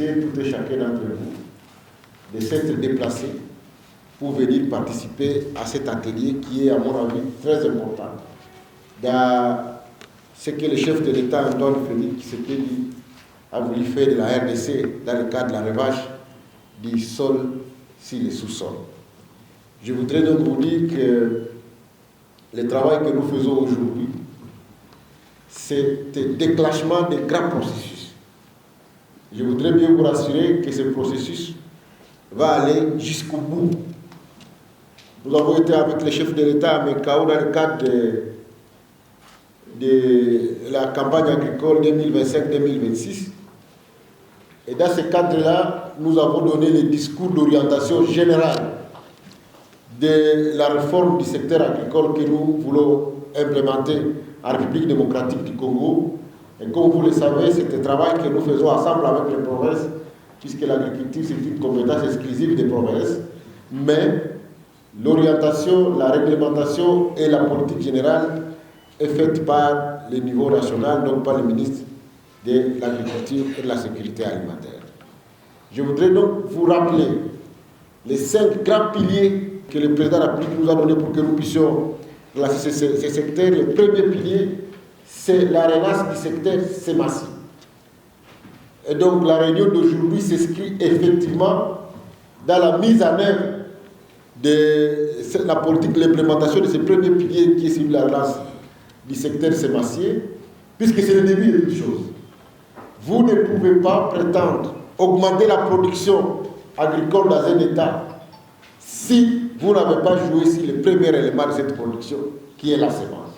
remercier tout et chacun d'entre vous de s'être déplacés pour venir participer à cet atelier qui est, à mon avis, très important dans ce que le chef de l'État, Antoine Félix Tshisekedi, a voulu faire de la RDC dans le cadre de la revanche du sol sur le sous-sol. Je voudrais donc vous dire que le travail que nous faisons aujourd'hui, c'est un déclenchement de grands processus. Je voudrais bien vous rassurer que ce processus va aller jusqu'au bout. Nous avons été avec le chef de l'État à Mekao dans le cadre de la campagne agricole 2025-2026. Et dans ce cadre-là, nous avons donné les discours d'orientation générale de la réforme du secteur agricole que nous voulons implémenter en République démocratique du Congo. Et comme vous le savez, c'est un travail que nous faisons ensemble avec les provinces, puisque l'agriculture, c'est une compétence exclusive des provinces. Mais l'orientation, la réglementation et la politique générale est faite par le niveau national, donc par le ministre de l'Agriculture et de la Sécurité alimentaire. Je voudrais donc vous rappeler les 5 grands piliers que le président de la République nous a donnés pour que nous puissions lancer ces secteurs. Le premier pilier, c'est la relance du secteur sémacier. Et donc la réunion d'aujourd'hui s'inscrit effectivement dans la mise en œuvre de la politique, l'implémentation de ce premier pilier qui est sur la relance du secteur sémacier, puisque c'est le début de toute chose. Vous ne pouvez pas prétendre augmenter la production agricole dans un État si vous n'avez pas joué sur le premier élément de cette production, qui est la semence.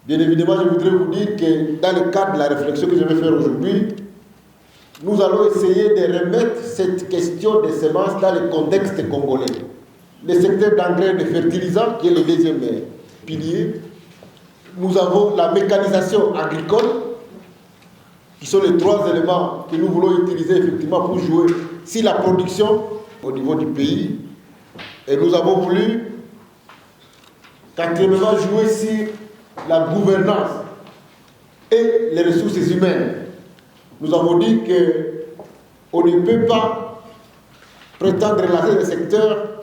Bien évidemment, je voudrais vous dire que dans le cadre de la réflexion que je vais faire aujourd'hui, nous allons essayer de remettre cette question des semences dans le contexte congolais. Le secteur d'engrais et de fertilisants, qui est le deuxième pilier. Nous avons la mécanisation agricole, qui sont les 3 éléments que nous voulons utiliser effectivement pour jouer sur la production au niveau du pays. Et nous avons voulu, quatrièmement, jouer sur la gouvernance et les ressources humaines. Nous avons dit qu'on ne peut pas prétendre lancer le secteur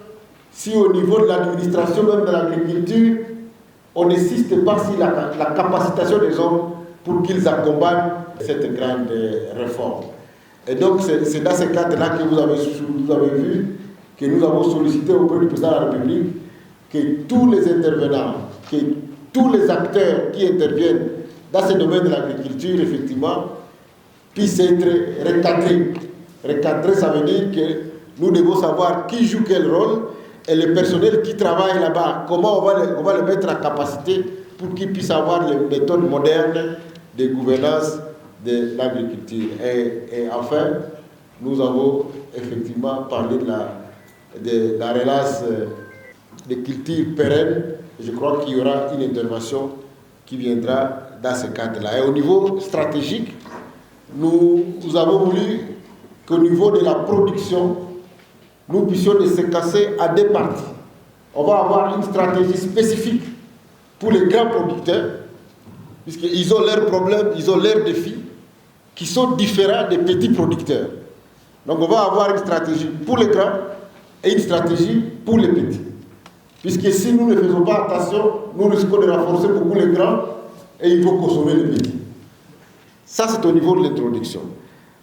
si au niveau de l'administration, même de l'agriculture, on n'insiste pas sur la capacitation des hommes pour qu'ils accompagnent cette grande réforme. Et donc c'est dans ce cadre-là que vous avez vu que nous avons sollicité auprès du président de la République que tous les intervenants, que tous les acteurs qui interviennent dans ce domaine de l'agriculture, effectivement, puissent être recadrés. Recadrés, ça veut dire que nous devons savoir qui joue quel rôle et le personnel qui travaille là-bas, comment on va le mettre en capacité pour qu'ils puissent avoir les méthodes modernes de gouvernance de l'agriculture. Et enfin, nous avons effectivement parlé de la relance des cultures pérennes. Je crois qu'il y aura une intervention qui viendra dans ce cadre-là. Et au niveau stratégique, nous avons voulu qu'au niveau de la production, nous puissions se casser à 2 parties. On va avoir une stratégie spécifique pour les grands producteurs, puisqu'ils ont leurs problèmes, ils ont leurs défis, qui sont différents des petits producteurs. Donc on va avoir une stratégie pour les grands et une stratégie pour les petits. Puisque si nous ne faisons pas attention, nous risquons de renforcer beaucoup les grands et ils vont consommer les petits. Ça, c'est au niveau de l'introduction.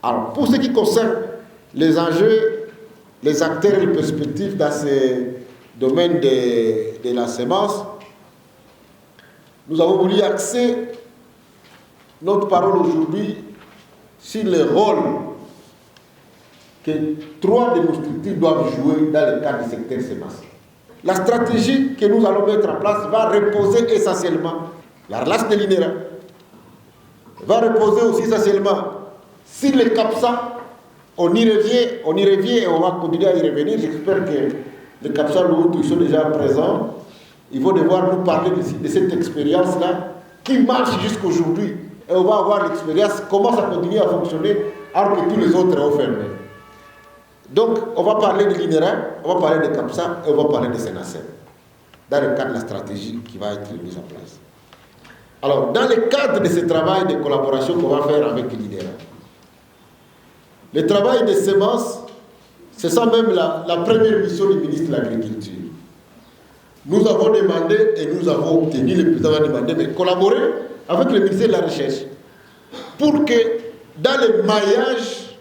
Alors, pour ce qui concerne les enjeux, les acteurs et les perspectives dans ce domaine de la semence, nous avons voulu axer notre parole aujourd'hui sur le rôle que 3 de nos structures doivent jouer dans le cadre du secteur sémancier. La stratégie que nous allons mettre en place va reposer essentiellement la relance de l'INERA, va reposer aussi essentiellement sur le CAPSA. On y revient et on va continuer à y revenir. J'espère que les CAPSA ils sont déjà présents. Ils vont devoir nous parler de cette expérience-là qui marche jusqu'aujourd'hui. Et on va avoir l'expérience, comment ça continue à fonctionner alors que tous les autres ont fermé. Donc, on va parler de l'INERA, on va parler de CAPSA et on va parler de SENACEM dans le cadre de la stratégie qui va être mise en place. Alors, dans le cadre de ce travail de collaboration qu'on va faire avec l'INERA, Le travail des semences, c'est ça même la première mission du ministre de l'Agriculture. Nous avons demandé et nous avons obtenu, le président a demandé de collaborer avec le ministère de la Recherche pour que dans le maillage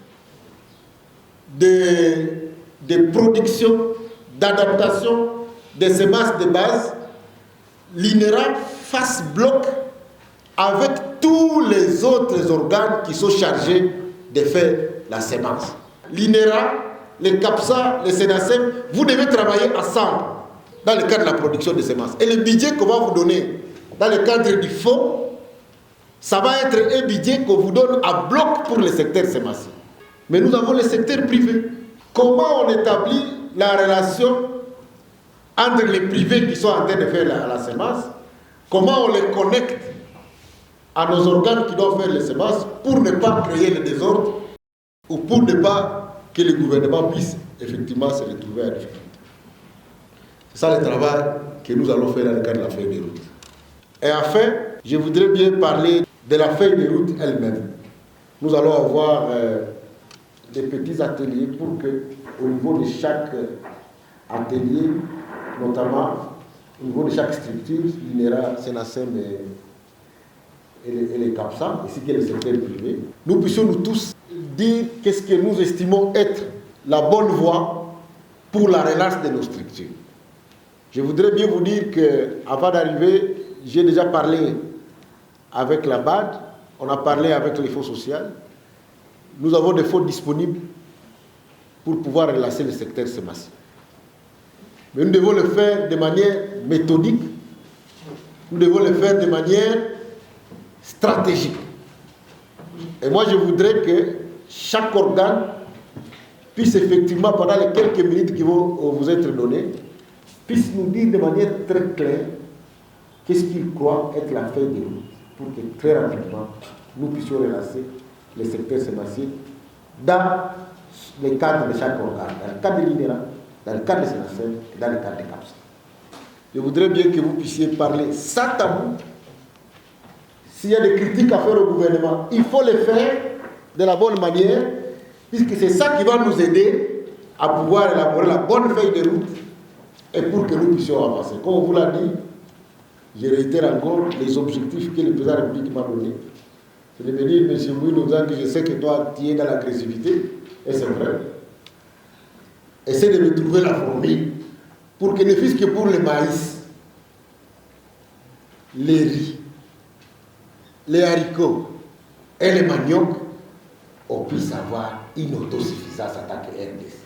de production, d'adaptation des semences de base, l'INERA fasse bloc avec tous les autres organes qui sont chargés de faire la semence. L'INERA, le CAPSA, le SENASEM, vous devez travailler ensemble dans le cadre de la production de semences. Et le budget qu'on va vous donner dans le cadre du fonds, ça va être un budget qu'on vous donne à bloc pour le secteur sémencier. Mais nous avons le secteur privé. Comment on établit la relation entre les privés qui sont en train de faire la semence? Comment on les connecte à nos organes qui doivent faire les semences pour ne pas créer le désordre ou pour ne pas que le gouvernement puisse effectivement se retrouver à difficulté. C'est ça le travail que nous allons faire dans le cadre de la feuille de route. Et enfin, je voudrais bien parler de la feuille de route elle-même. Nous allons avoir des petits ateliers pour que, au niveau de chaque atelier, notamment au niveau de chaque structure, l'INERA, SENASEM et les CAPSA, ici qui est le secteur privé, nous puissions nous tous dire qu'est-ce que nous estimons être la bonne voie pour la relance de nos structures. Je voudrais bien vous dire qu'avant d'arriver, j'ai déjà parlé avec la BAD, on a parlé avec les fonds sociaux. Nous avons des fonds disponibles pour pouvoir relancer le secteur sémencier. Mais nous devons le faire de manière méthodique, nous devons le faire de manière stratégique. Et moi, je voudrais que chaque organe puisse effectivement, pendant les quelques minutes qui vont vous être données, puisse nous dire de manière très claire qu'est-ce qu'il croit être la feuille de route pour que très rapidement nous puissions relancer le secteur sémencier dans le cadre de chaque organe, dans le cadre de l'INERA, dans le cadre de SENASEM et dans le cadre de CAPSA. Je voudrais bien que vous puissiez parler sans tabou. S'il y a des critiques à faire au gouvernement, il faut les faire de la bonne manière, puisque c'est ça qui va nous aider à pouvoir élaborer la bonne feuille de route et pour que nous puissions avancer. Comme on vous l'a dit, je réitère encore les objectifs que le président de la République m'a donnés. C'est de me dire, M. Mouy, que je sais que toi, tu es dans l'agressivité, et c'est vrai. Essaie de me trouver la formule pour que ne fût-ce que pour le maïs, les riz, les haricots et les maniocs, on puisse avoir une autosuffisance en tant que RDC.